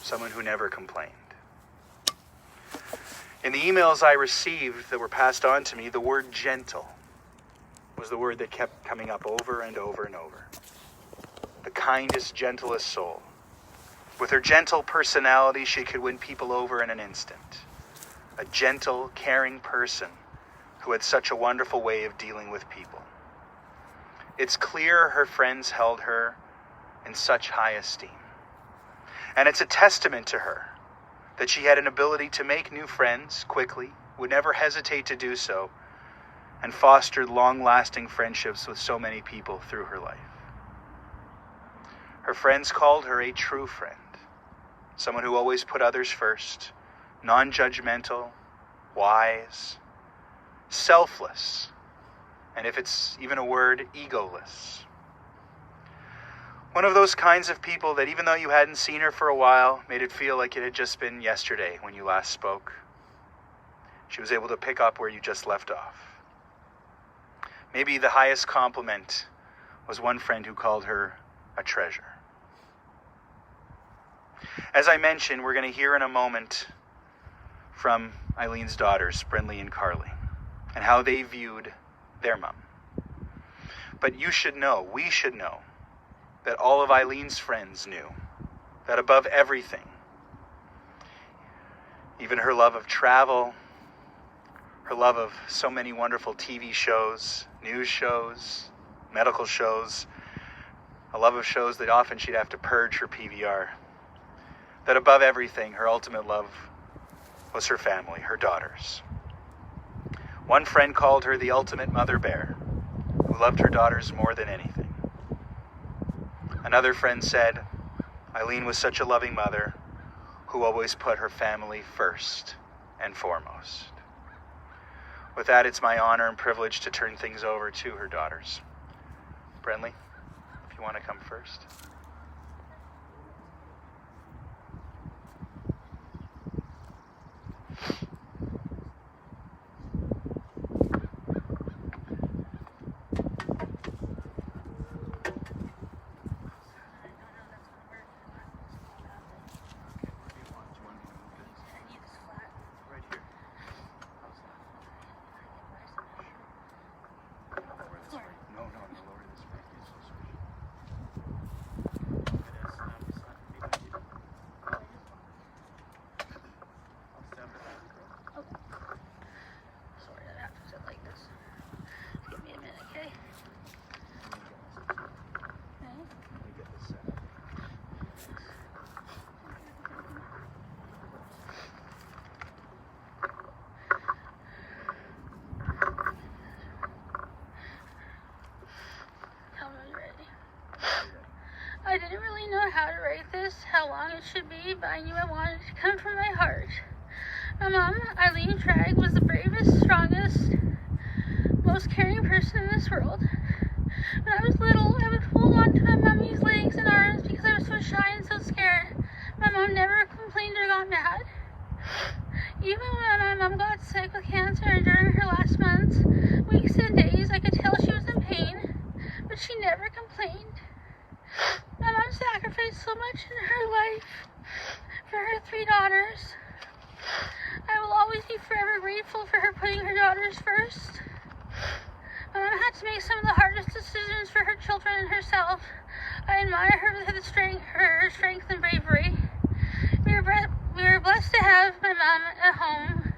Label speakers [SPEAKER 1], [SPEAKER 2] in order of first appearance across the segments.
[SPEAKER 1] someone who never complained. In the emails I received that were passed on to me, the word gentle was the word that kept coming up over and over and over. The kindest, gentlest soul. With her gentle personality, she could win people over in an instant. A gentle, caring person who had such a wonderful way of dealing with people. It's clear her friends held her in such high esteem. And it's a testament to her that she had an ability to make new friends quickly, would never hesitate to do so, and fostered long-lasting friendships with so many people through her life. Her friends called her a true friend, someone who always put others first, non-judgmental, wise, selfless, and if it's even a word, egoless. One of those kinds of people that even though you hadn't seen her for a while, made it feel like it had just been yesterday when you last spoke. She was able to pick up where you just left off. Maybe the highest compliment was one friend who called her a treasure. As I mentioned, we're going to hear in a moment from Eileen's daughters, Brinley and Carly, and how they viewed their mom. But you should know, we should know, that all of Eileen's friends knew that above everything, even her love of travel, her love of so many wonderful TV shows, news shows, medical shows, a love of shows that often she'd have to purge her PVR, that above everything, her ultimate love was her family, her daughters. One friend called her the ultimate mother bear, who loved her daughters more than anything. Another friend said, Eileen was such a loving mother who always put her family first and foremost. With that, it's my honor and privilege to turn things over to her daughters. Brinley, if you want to come first.
[SPEAKER 2] I didn't really know how to write this, how long it should be, but I knew I wanted it to come from my heart. My mom, Eileen Shragge, was the bravest, strongest, most caring person in this world. When I was little, I would hold on to my mommy's legs and arms because I was so shy and so scared. My mom never complained or got mad. Even when my mom got sick with cancer and during her last months, weeks and days, I could tell she was in pain, but she never complained. My mom sacrificed so much in her life for her 3 daughters. I will always be forever grateful for her putting her daughters first. My mom had to make some of the hardest decisions for her children and herself. I admire her for her strength and bravery. We were blessed to have my mom at home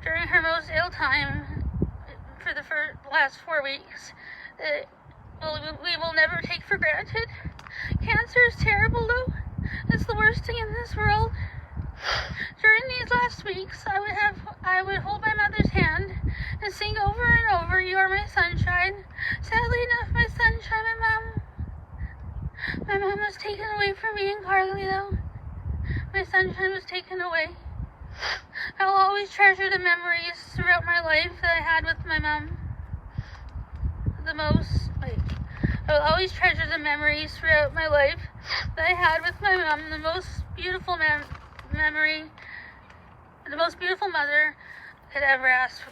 [SPEAKER 2] during her most ill time for the last 4 weeks. We will never take for granted. Cancer is terrible, though. It's the worst thing in this world. During these last weeks, I would hold my mother's hand and sing over and over, "You are my sunshine." Sadly enough, my sunshine, my mom was taken away from me and Carly, though. My sunshine was taken away. I will always treasure the memories throughout my life that I had with my mom. I will always treasure the memories throughout my life that I had with my mom. The most beautiful memory, the most beautiful mother I could ever ask for.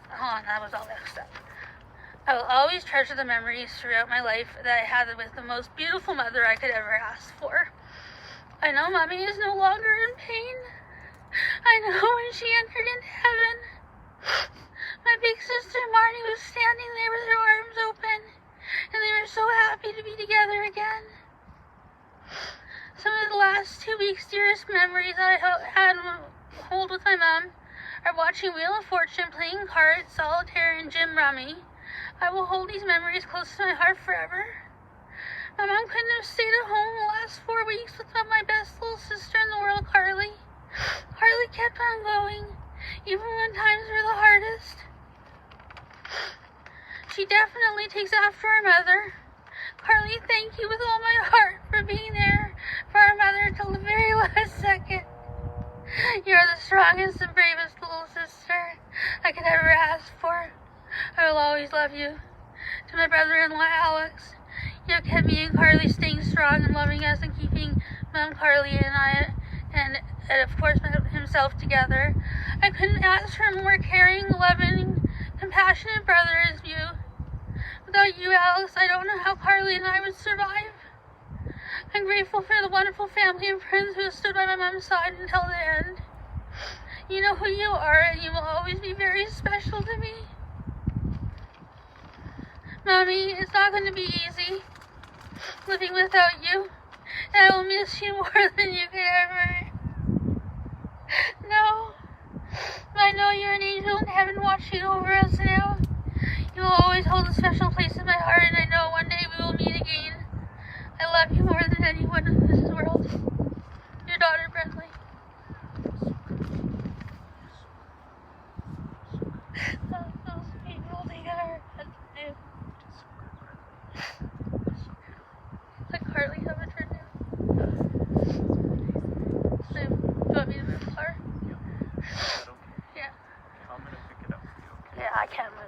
[SPEAKER 2] Hold on, that was all mixed up. I will always treasure the memories throughout my life that I had with the most beautiful mother I could ever ask for. I know know Mommy is no longer in pain. I know when she entered into heaven, my big sister Marty was standing there with her arms open, and they were so happy to be together again. Some of the last 2 weeks' dearest memories I had hold with my mom are watching Wheel of Fortune, playing cards, solitaire, and gym rummy. I will hold these memories close to my heart forever. My mom couldn't have stayed at home the last 4 weeks without my best little sister in the world, Carly. Carly kept on going, even when times were the hardest. She definitely takes after her mother. Carly, thank you with all my heart for being there for our mother till the very last second. You're the strongest and bravest little sister I could ever ask for. I will always love you. To my brother-in-law, Alex, you have kept me and Carly staying strong and loving us and keeping Mom, Carly, and I, and of course himself together. I couldn't ask for a more caring, loving, compassionate brother as you. Without you, Alex, I don't know how Carly and I would survive. I'm grateful for the wonderful family and friends who have stood by my mom's side until the end. You know who you are, and you will always be very special to me. Mommy, it's not going to be easy living without you, and I will miss you more than you could ever. No, but I know you're an angel in heaven watching over us now. You will always hold a special place in my heart, and I know one day we will meet again. I love you more than anyone in this world. Your daughter, Bradley. Those people together had to do. Let Carly have a turn now. So, do you want me to move the car? Yeah.
[SPEAKER 1] I'm gonna pick it up for you, okay?
[SPEAKER 2] Yeah, I can't move.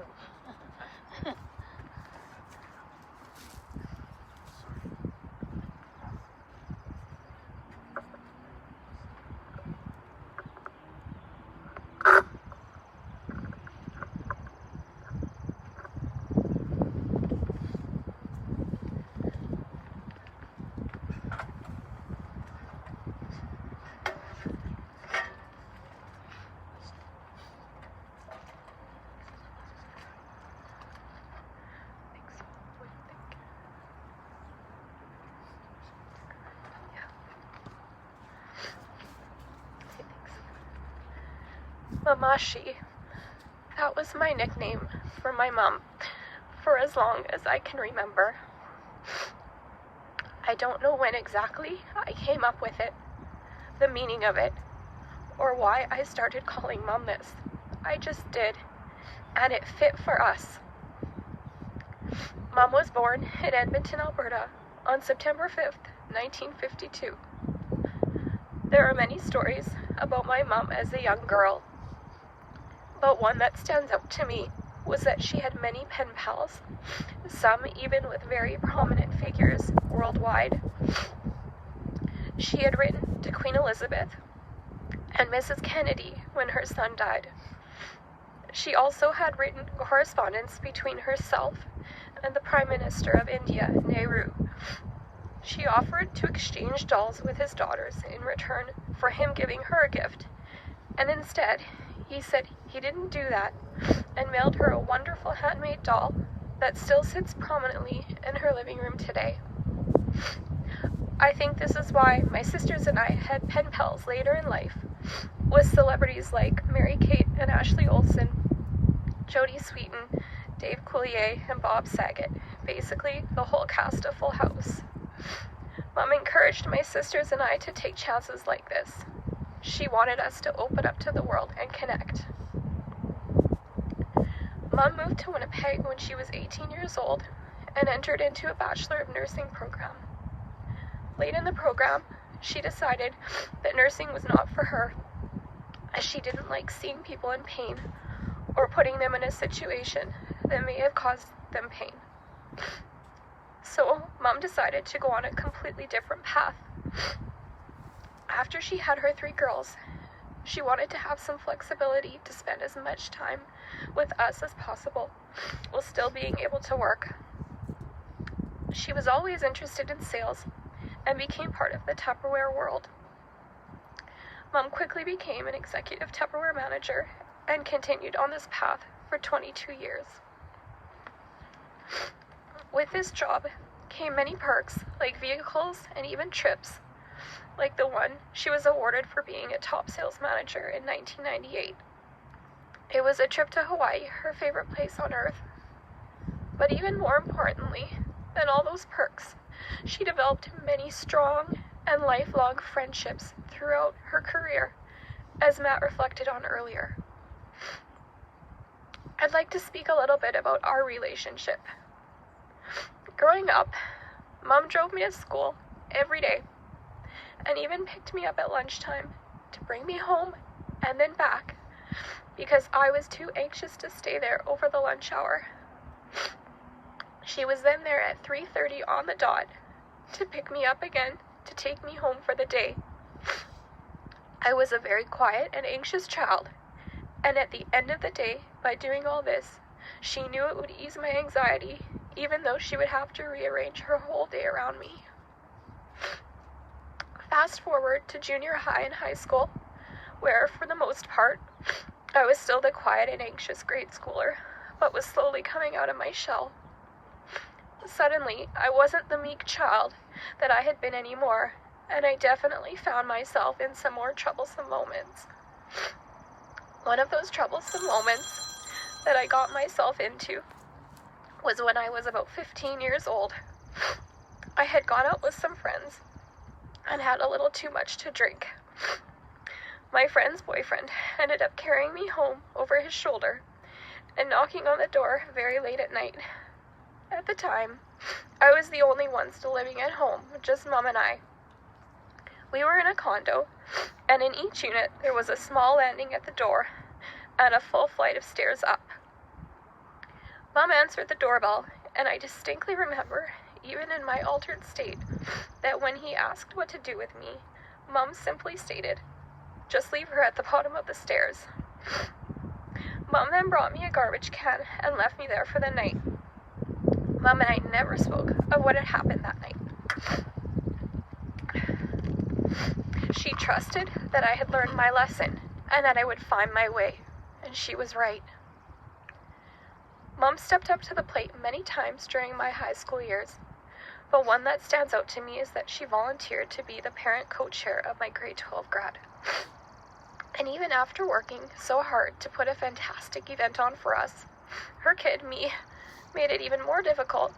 [SPEAKER 3] Mamashi. That was my nickname for my mom for as long as I can remember. I don't know when exactly I came up with it, the meaning of it, or why I started calling Mom this. I just did, and it fit for us. Mom was born in Edmonton, Alberta on September 5th, 1952. There are many stories about my mom as a young girl, but one that stands out to me was that she had many pen pals, some even with very prominent figures worldwide. She had written to Queen Elizabeth and Mrs. Kennedy when her son died. She also had written correspondence between herself and the Prime Minister of India, Nehru. She offered to exchange dolls with his daughters in return for him giving her a gift, and instead, he said he didn't do that and mailed her a wonderful handmade doll that still sits prominently in her living room today. I think this is why my sisters and I had pen pals later in life with celebrities like Mary-Kate and Ashley Olsen, Jodie Sweetin, Dave Coulier, and Bob Saget, basically the whole cast of Full House. Mom encouraged my sisters and I to take chances like this. She wanted us to open up to the world and connect. Mom moved to Winnipeg when she was 18 years old and entered into a Bachelor of Nursing program. Late in the program, she decided that nursing was not for her, as she didn't like seeing people in pain or putting them in a situation that may have caused them pain. So, Mom decided to go on a completely different path. After she had her 3 girls, she wanted to have some flexibility to spend as much time with us as possible, while still being able to work. She was always interested in sales and became part of the Tupperware world. Mom quickly became an executive Tupperware manager and continued on this path for 22 years. With this job came many perks, like vehicles and even trips, like the one she was awarded for being a top sales manager in 1998. It was a trip to Hawaii, her favorite place on earth. But even more importantly than all those perks, she developed many strong and lifelong friendships throughout her career, as Matt reflected on earlier. I'd like to speak a little bit about our relationship. Growing up, Mom drove me to school every day and even picked me up at lunchtime to bring me home and then back because I was too anxious to stay there over the lunch hour. She was then there at 3:30 on the dot to pick me up again to take me home for the day. I was a very quiet and anxious child, and at the end of the day, by doing all this, she knew it would ease my anxiety, even though she would have to rearrange her whole day around me. Fast forward to junior high and high school, where, for the most part, I was still the quiet and anxious grade schooler, but was slowly coming out of my shell. Suddenly, I wasn't the meek child that I had been anymore, and I definitely found myself in some more troublesome moments. One of those troublesome moments that I got myself into was when I was about 15 years old. I had gone out with some friends and had a little too much to drink. My friend's boyfriend ended up carrying me home over his shoulder and knocking on the door very late at night. At the time, I was the only one still living at home, just Mom and I. We were in a condo, and in each unit there was a small landing at the door and a full flight of stairs up. Mom answered the doorbell, and I distinctly remember, even in my altered state, that when he asked what to do with me, Mom simply stated, "Just leave her at the bottom of the stairs." Mom then brought me a garbage can and left me there for the night. Mom and I never spoke of what had happened that night. She trusted that I had learned my lesson and that I would find my way, and she was right. Mom stepped up to the plate many times during my high school years, but one that stands out to me is that she volunteered to be the parent co-chair of my grade 12 grad. And even after working so hard to put a fantastic event on for us, her kid, me, made it even more difficult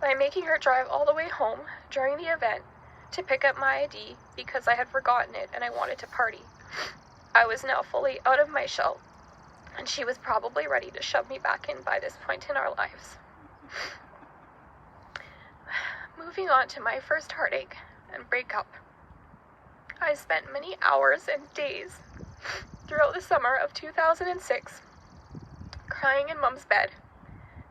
[SPEAKER 3] by making her drive all the way home during the event to pick up my ID because I had forgotten it and I wanted to party. I was now fully out of my shell, and she was probably ready to shove me back in by this point in our lives. Moving on to my first heartache and breakup. I spent many hours and days throughout the summer of 2006 crying in Mom's bed,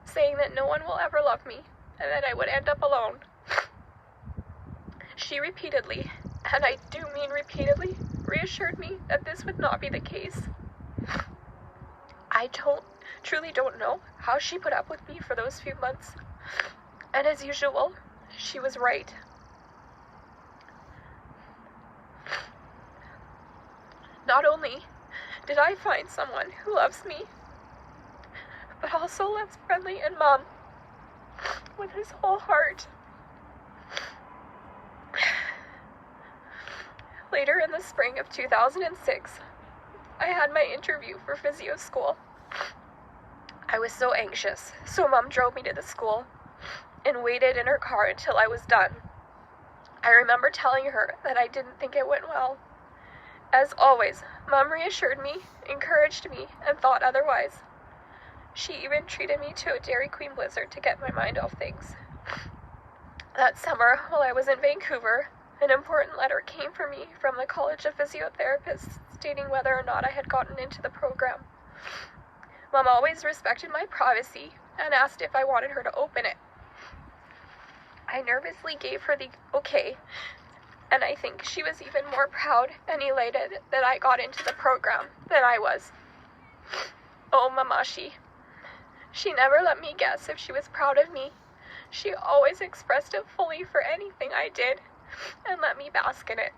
[SPEAKER 3] saying that no one will ever love me and that I would end up alone. She repeatedly, and I do mean repeatedly, reassured me that this would not be the case. I truly don't know how she put up with me for those few months, and as usual, she was right. Not only did I find someone who loves me, but also loves Bradley and Mom with his whole heart. Later in the spring of 2006, I had my interview for physio school. I was so anxious, so Mom drove me to the school and waited in her car until I was done. I remember telling her that I didn't think it went well. As always, Mom reassured me, encouraged me, and thought otherwise. She even treated me to a Dairy Queen blizzard to get my mind off things. That summer, while I was in Vancouver, an important letter came for me from the College of Physiotherapists stating whether or not I had gotten into the program. Mom always respected my privacy and asked if I wanted her to open it. I nervously gave her the okay, and I think she was even more proud and elated that I got into the program than I was. Oh, Mamashi. She never let me guess if she was proud of me. She always expressed it fully for anything I did and let me bask in it.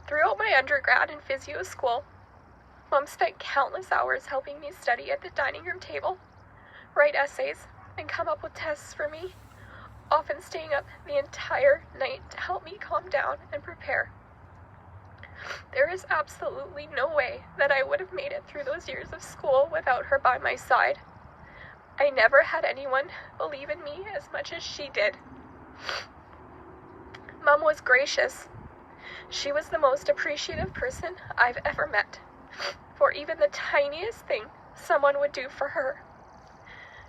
[SPEAKER 3] Throughout my undergrad and physio school, Mom spent countless hours helping me study at the dining room table, write essays, and come up with tests for me, often staying up the entire night to help me calm down and prepare. There is absolutely no way that I would have made it through those years of school without her by my side. I never had anyone believe in me as much as she did. Mom was gracious. She was the most appreciative person I've ever met, for even the tiniest thing someone would do for her.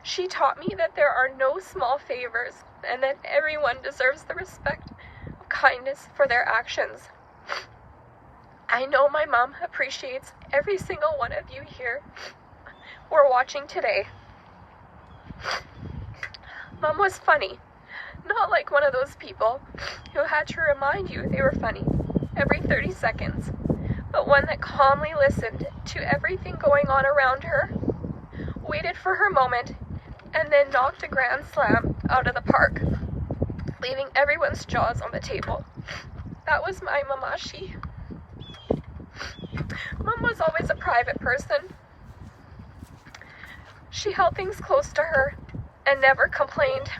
[SPEAKER 3] She taught me that there are no small favors and that everyone deserves the respect of kindness for their actions. I know my mom appreciates every single one of you here or watching today. Mom was funny, not like one of those people who had to remind you they were funny every 30 seconds, but one that calmly listened to everything going on around her, waited for her moment, and then knocked a grand slam out of the park, leaving everyone's jaws on the table. That was my mamashi. Mom was always a private person. She held things close to her and never complained.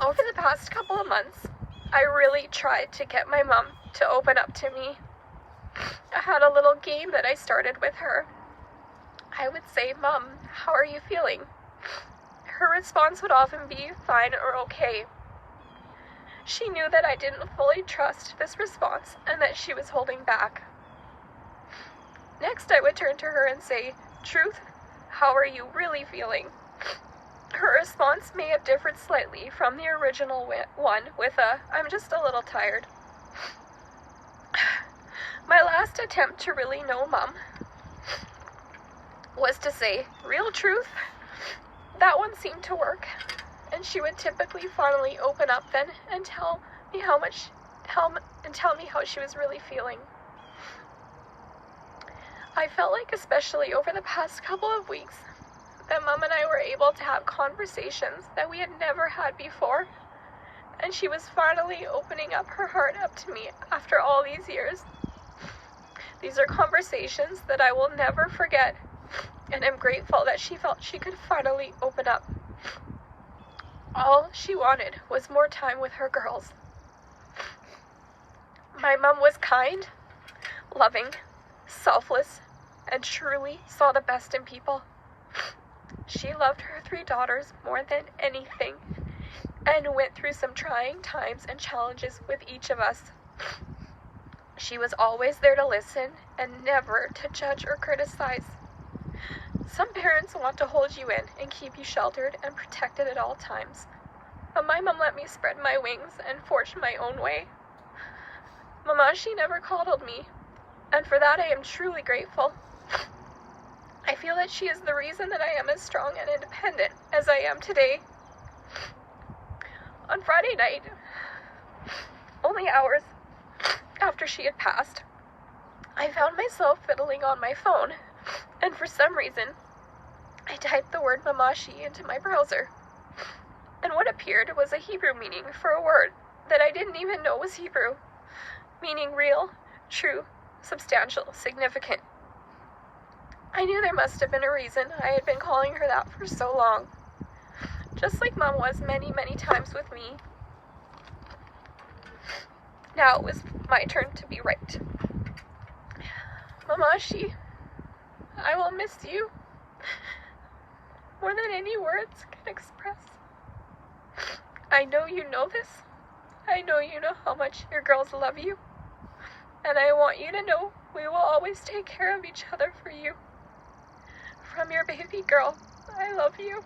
[SPEAKER 3] Over the past couple of months, I really tried to get my mom to open up to me. I had a little game that I started with her. I would say, "Mom, how are you feeling?" Her response would often be fine or okay. She knew that I didn't fully trust this response and that she was holding back. Next, I would turn to her and say, "Truth, how are you really feeling?" Her response may have differed slightly from the original one with a, "I'm just a little tired." My last attempt to really know Mom was to say, "Real truth." That one seemed to work, and she would typically finally open up then and tell me how she was really feeling. I felt like, especially over the past couple of weeks, that Mom and I were able to have conversations that we had never had before, and she was finally opening up her heart up to me after all these years. These are conversations that I will never forget, and I'm grateful that she felt she could finally open up. All she wanted was more time with her girls. My mom was kind, loving, selfless, and truly saw the best in people. She loved her 3 daughters more than anything and went through some trying times and challenges with each of us. She was always there to listen and never to judge or criticize. Some parents want to hold you in and keep you sheltered and protected at all times, but my mom let me spread my wings and forge my own way. Mamashi never coddled me, and for that I am truly grateful. I feel that she is the reason that I am as strong and independent as I am today. On Friday night, only hours after she had passed, I found myself fiddling on my phone, and for some reason, I typed the word mamashi into my browser, and what appeared was a Hebrew meaning for a word that I didn't even know was Hebrew, meaning real, true, substantial, significant. I knew there must have been a reason I had been calling her that for so long, just like Mom was many, many times with me. Now it was my turn to be right. Mamashi, I will miss you more than any words can express. I know you know this. I know you know how much your girls love you. And I want you to know we will always take care of each other for you. From your baby girl, I love you.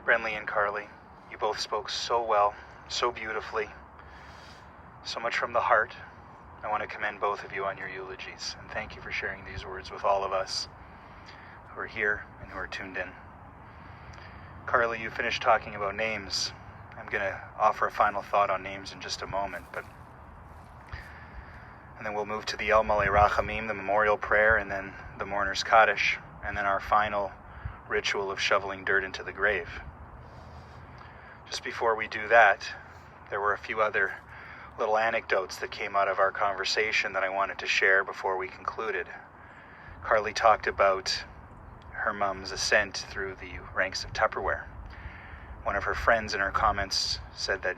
[SPEAKER 1] Brenly and Carly, you both spoke so well, so beautifully, so much from the heart. I want to commend both of you on your eulogies, and thank you for sharing these words with all of us. who are here and who are tuned in. Carly, you finished talking about names. I'm going to offer a final thought on names in just a moment, and then we'll move to the El Malei Rachamim, the memorial prayer, and then the mourner's Kaddish, and then our final ritual of shoveling dirt into the grave. Just before we do that, there were a few other little anecdotes that came out of our conversation that I wanted to share before we concluded. Carly talked about her mom's ascent through the ranks of Tupperware. One of her friends in her comments said that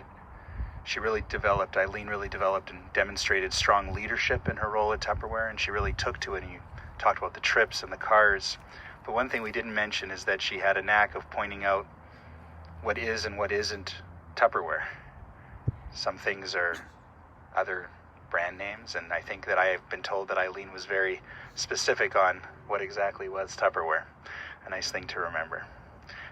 [SPEAKER 1] Eileen really developed and demonstrated strong leadership in her role at Tupperware, and she really took to it, and you talked about the trips and the cars. But one thing we didn't mention is that she had a knack of pointing out what is and what isn't Tupperware. Some things are other brand names, and I think that I have been told that Eileen was very specific on what exactly was Tupperware. A nice thing to remember,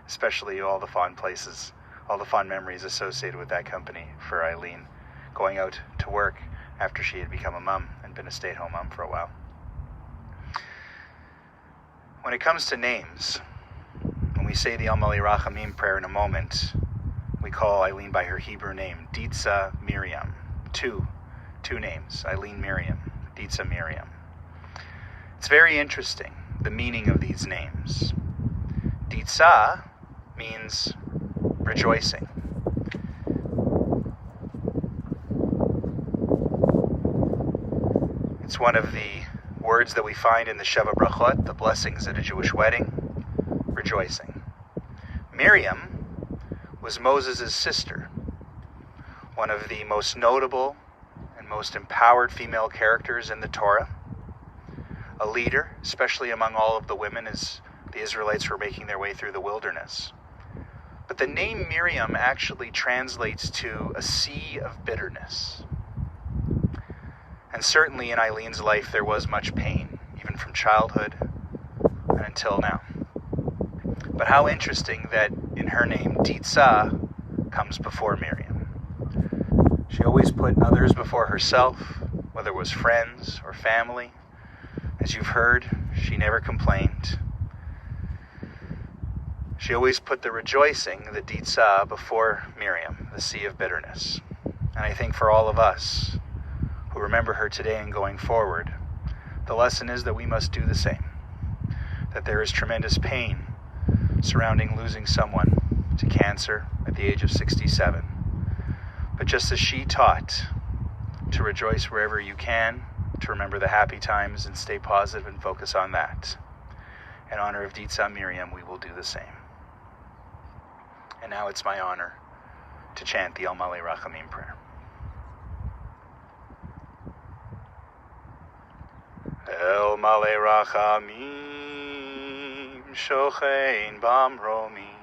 [SPEAKER 1] especially all the fond places, all the fond memories associated with that company for Eileen, going out to work after she had become a mom and been a stay-at-home mom for a while. When it comes to names, when we say the El Malei Rachamim prayer in a moment, we call Eileen by her Hebrew name, Ditza Miriam. Two names, Eileen Miriam, Ditza Miriam. It's very interesting, the meaning of these names. Ditza means rejoicing. It's one of the words that we find in the Sheva Brachot, the blessings at a Jewish wedding, rejoicing. Miriam was Moses' sister, one of the most notable and most empowered female characters in the Torah, a leader, especially among all of the women as the Israelites were making their way through the wilderness. But the name Miriam actually translates to a sea of bitterness. And certainly in Eileen's life there was much pain, even from childhood and until now. But how interesting that in her name, Ditza comes before Miriam. She always put others before herself, whether it was friends or family. As you've heard, she never complained. She always put the rejoicing, the Ditza, before Miriam, the sea of bitterness. And I think for all of us who remember her today and going forward, the lesson is that we must do the same. That there is tremendous pain surrounding losing someone to cancer at the age of 67. But just as she taught to rejoice wherever you can, to remember the happy times and stay positive and focus on that. In honor of Ditza Miriam, we will do the same. And now it's my honor to chant the El Malei Rachamim prayer. El Malei Rachamim shochein bamromi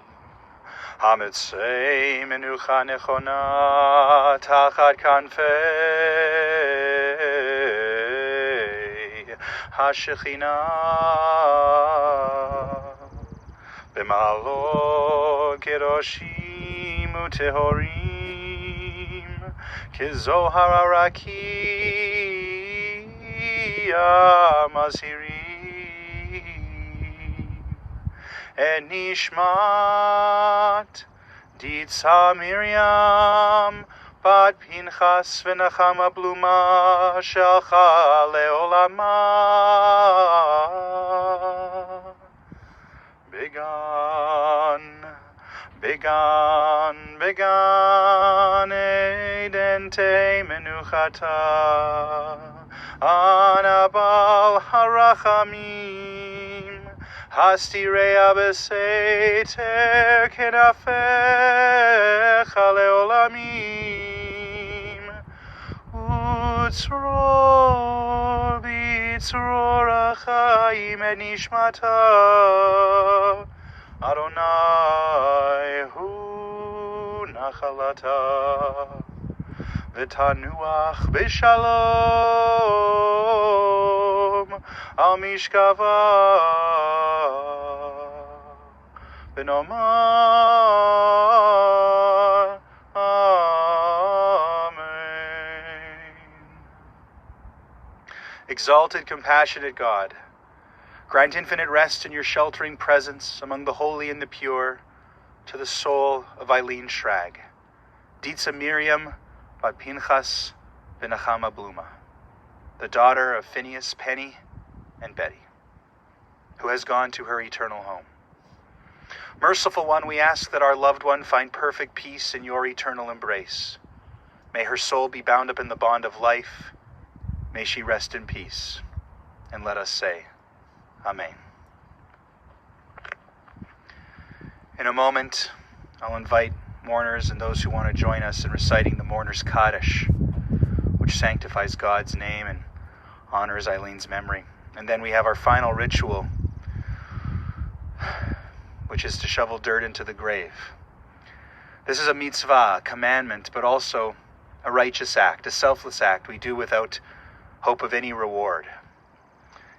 [SPEAKER 1] Hamitzei menucha nechona tachat kanfei hashechina b'malo kedoshim utehorim kezohar arakia mazhirim et nishmat Ditza Miriam bat Pinchas v'Nachama bluma shelcha leolama began edente menuchata anabal harachamim Hastirea beseter kenafecha leolamim Utzror bitzror achayim et nishmata Adonai hu nachalata V'tanuach b'shalom al mishkava v'nomar Amen. Exalted, compassionate God, Grant infinite rest in your sheltering presence among the holy and the pure to the soul of Ilene Shragge, Ditsa Miriam Bat Pinchas Benachama Bluma, the daughter of Phineas, Penny, and Betty, who has gone to her eternal home. Merciful One, we ask that our loved one find perfect peace in your eternal embrace. May her soul be bound up in the bond of life. May she rest in peace. And let us say, Amen. In a moment, I'll invite mourners and those who want to join us in reciting the Mourner's Kaddish, which sanctifies God's name and honors Ilene's memory. And then we have our final ritual, which is to shovel dirt into the grave. This is a mitzvah, a commandment, but also a righteous act, a selfless act we do without hope of any reward.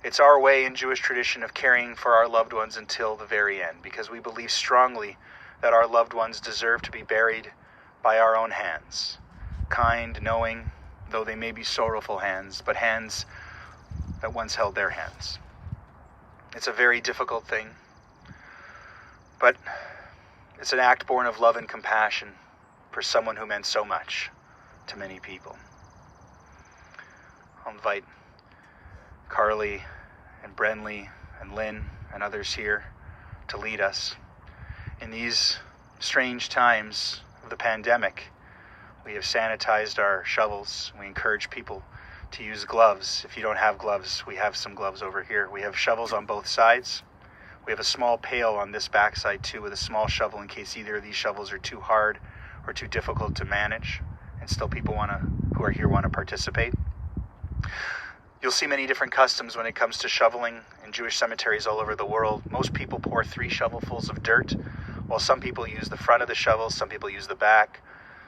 [SPEAKER 1] It's our way in Jewish tradition of caring for our loved ones until the very end, because we believe strongly that our loved ones deserve to be buried by our own hands. Kind, knowing, though they may be sorrowful hands, but hands that once held their hands. It's a very difficult thing, but it's an act born of love and compassion for someone who meant so much to many people. I'll invite Carly and Brenley and Lynn and others here to lead us. In these strange times of the pandemic, we have sanitized our shovels. We encourage people to use gloves. If you don't have gloves, we have some gloves over here. We have shovels on both sides. We have a small pail on this backside too with a small shovel in case either of these shovels are too hard or too difficult to manage and still people who are here want to participate. You'll see many different customs when it comes to shoveling in Jewish cemeteries all over the world. Most people pour 3 shovelfuls of dirt, while some people use the front of the shovel, some people use the back.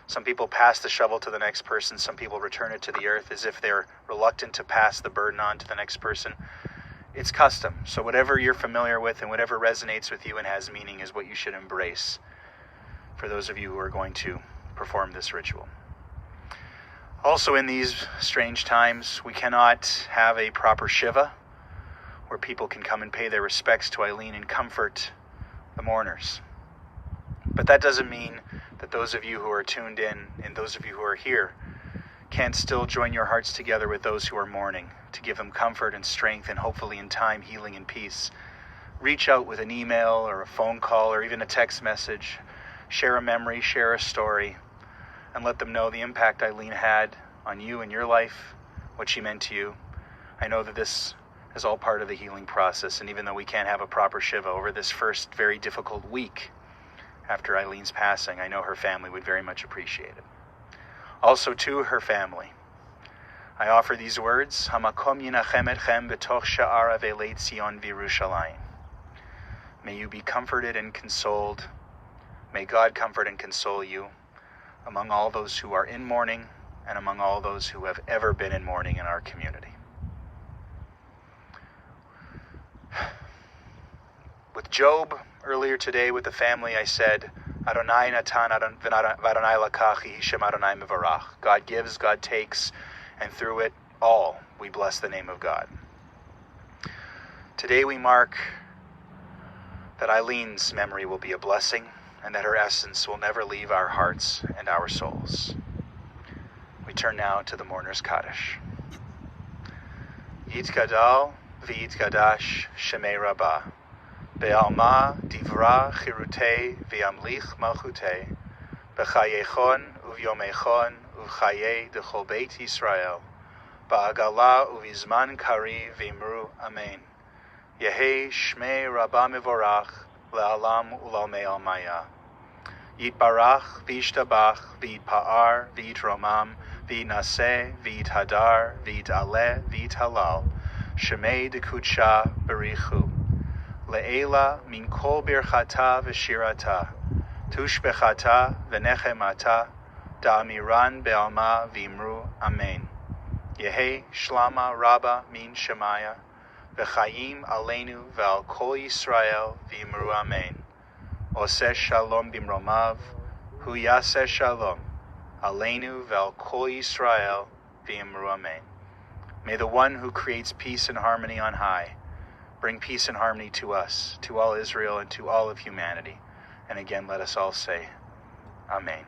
[SPEAKER 1] Some people pass the shovel to the next person, some people return it to the earth as if they're reluctant to pass the burden on to the next person. It's custom, so whatever you're familiar with and whatever resonates with you and has meaning is what you should embrace for those of you who are going to perform this ritual. Also in these strange times, we cannot have a proper Shiva where people can come and pay their respects to Ilene and comfort the mourners. But that doesn't mean that those of you who are tuned in and those of you who are here can't still join your hearts together with those who are mourning to give them comfort and strength and hopefully in time healing and peace. Reach out with an email or a phone call or even a text message. Share a memory, share a story, and let them know the impact Ilene had on you and your life, what she meant to you. I know that this is all part of the healing process, and even though we can't have a proper Shiva over this first very difficult week after Ilene's passing, I know her family would very much appreciate it. Also to her family, I offer these words, Hamakom yinachem etchem b'toch sha'ar avelei Tzion v'Yerushalayim. May you be comforted and consoled. May God comfort and console you among all those who are in mourning and among all those who have ever been in mourning in our community. With Job, earlier today with the family, I said, Adonai natan v'Adonai lakach yehi shem Adonai mevarach. God gives, God takes, and through it all, we bless the name of God. Today we mark that Ilene's memory will be a blessing and that her essence will never leave our hearts and our souls. We turn now to the Mourner's Kaddish. Yitgadal v'yitgadash shemei Rabbah, be'alma divra chirutei v'yamlich malchutei, b'chayechon uvyomechon uv'chayei d'chol beit Yisrael, ba'agala uv'izman kari v'imru amen. Yehei shmei Rabbah mevorach le'alam u'lalmei almaya. Yitbarach v'yishtabach v'yitpa'ar v'yitromam v'yitnaseh v'yithadar v'yitaleh v'yithalal shemei dekudsha berichu le'ela min kol birchata v'shirata tushbechata v'nechemata da'amiran be'alma v'imru amen. Yehei shlama rabba min shemaya v'chayim aleinu ve'al kol Yisrael v'imru amen. Oseh shalom bimromav, hu yaseh shalom, aleinu ve'al kol Yisrael v'imru amen. May the one who creates peace and harmony on high Bring peace and harmony to us, to all Israel, and to all of humanity. And again, let us all say, Amen.